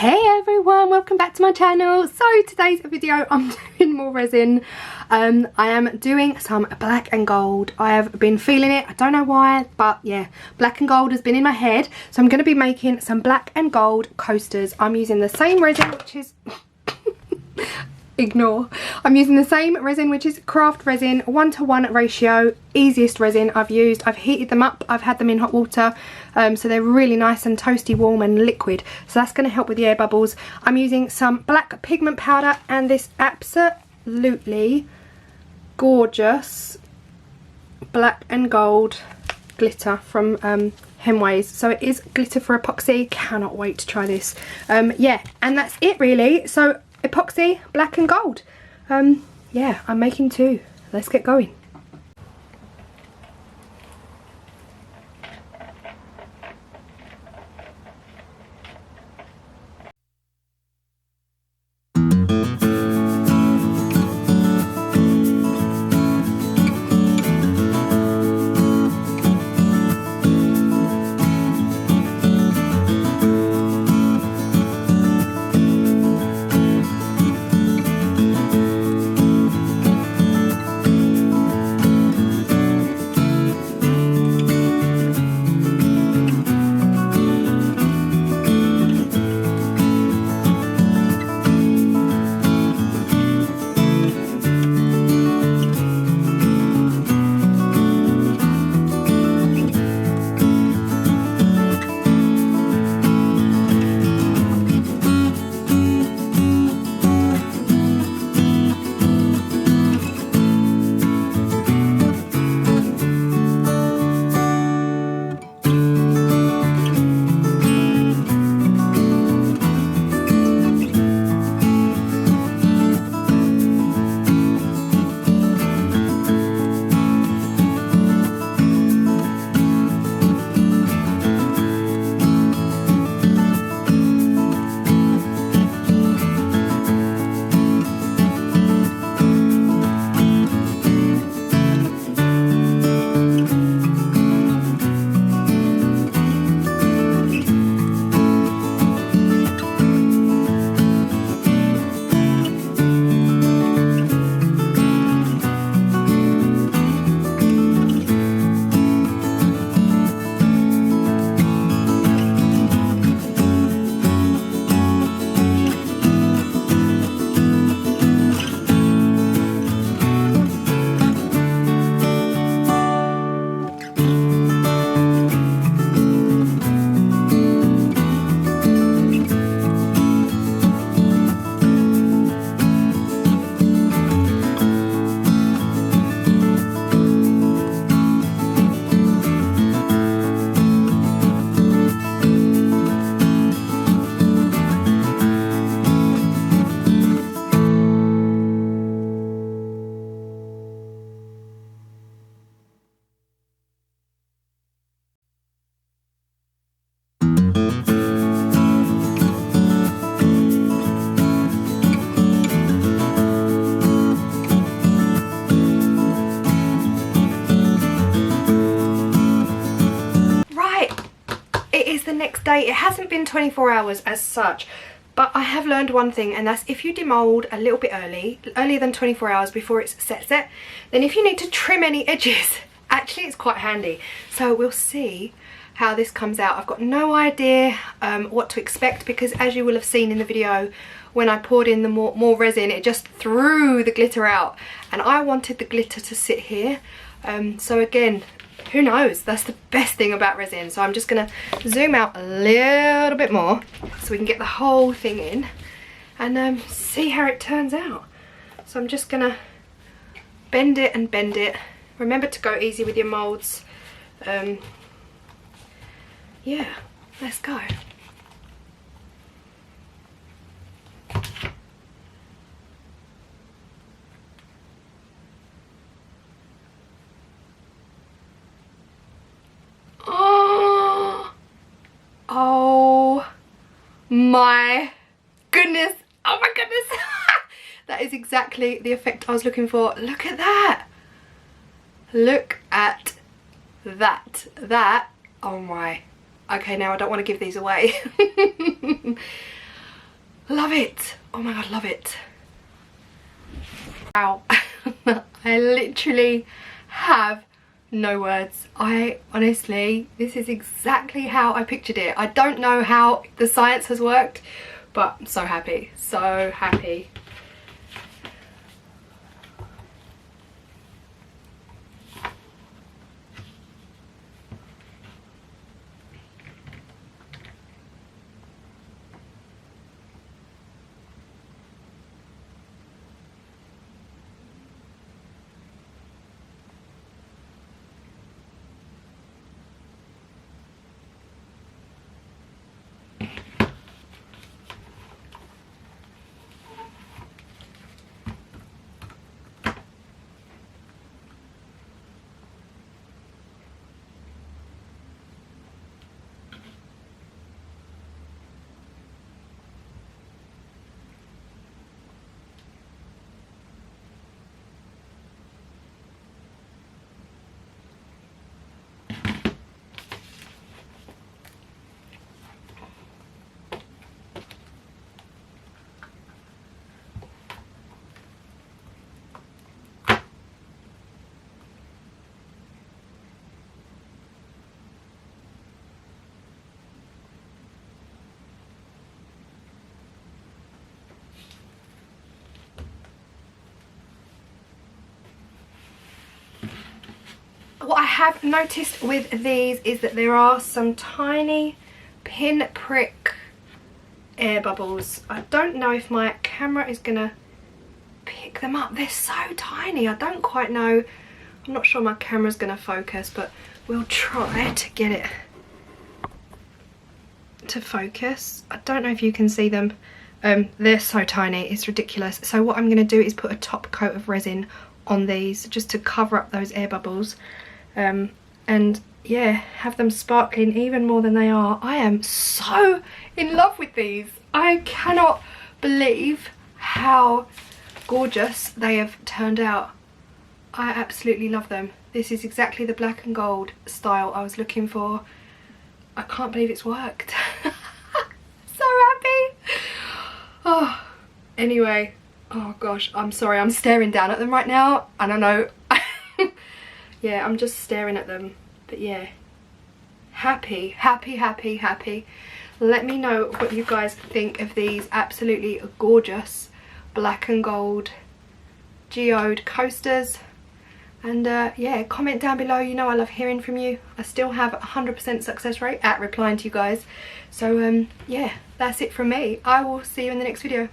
Hey everyone, welcome back to my channel. So today's video I'm doing more resin. I am doing some black and gold. I have been feeling it, I don't know why, but yeah, black and gold has been in my head. So I'm going to be making some black and gold coasters. I'm using the same resin, which is ignore. I'm using the same resin, which is Craft Resin, 1:1 ratio, easiest resin I've used. I've heated them up, I've had them in hot water, so they're really nice and toasty, warm and liquid. So that's going to help with the air bubbles. I'm using some black pigment powder and this absolutely gorgeous black and gold glitter from Hemway's. So it is glitter for epoxy. Cannot wait to try this. Yeah, and that's it really. So epoxy, black and gold. Yeah, I'm making two. Let's get going. The next day. It hasn't been 24 hours as such, but I have learned one thing, and that's if you demold a little bit earlier than 24 hours before it's set, then if you need to trim any edges, actually it's quite handy. So we'll see how this comes out. I've got no idea what to expect, because as you will have seen in the video, when I poured in the more resin, it just threw the glitter out, and I wanted the glitter to sit here. So again, who knows, that's the best thing about resin. So I'm just gonna zoom out a little bit more so we can get the whole thing in and see how it turns out. So I'm just gonna bend it and bend it. Remember to go easy with your molds. Yeah, let's go. Oh my goodness, oh my goodness. That is exactly the effect I was looking for. Look at that. Look at that. Oh my. Okay, now I don't want to give these away. Love it. Oh my god, love it. Wow. I literally have no words. I honestly, this is exactly how I pictured it. I don't know how the science has worked, but I'm so happy, so happy. What I have noticed with these is that there are some tiny pin prick air bubbles. I don't know if my camera is gonna pick them up. They're so tiny. I don't quite know. I'm not sure my camera's gonna focus, but we'll try to get it to focus. I don't know if you can see them. They're so tiny, it's ridiculous. So what I'm gonna do is put a top coat of resin on these just to cover up those air bubbles. And yeah, have them sparkling even more than they are. I am so in love with these. I cannot believe how gorgeous they have turned out. I absolutely love them. This is exactly the black and gold style I was looking for. I can't believe it's worked. So happy. Oh, anyway, oh gosh, I'm sorry, I'm staring down at them right now. I don't know. Yeah, I'm just staring at them. But yeah, happy, happy, happy, happy. Let me know what you guys think of these absolutely gorgeous black and gold geode coasters. And yeah, comment down below. You know I love hearing from you. I still have a 100% success rate at replying to you guys. So yeah, that's it from me. I will see you in the next video.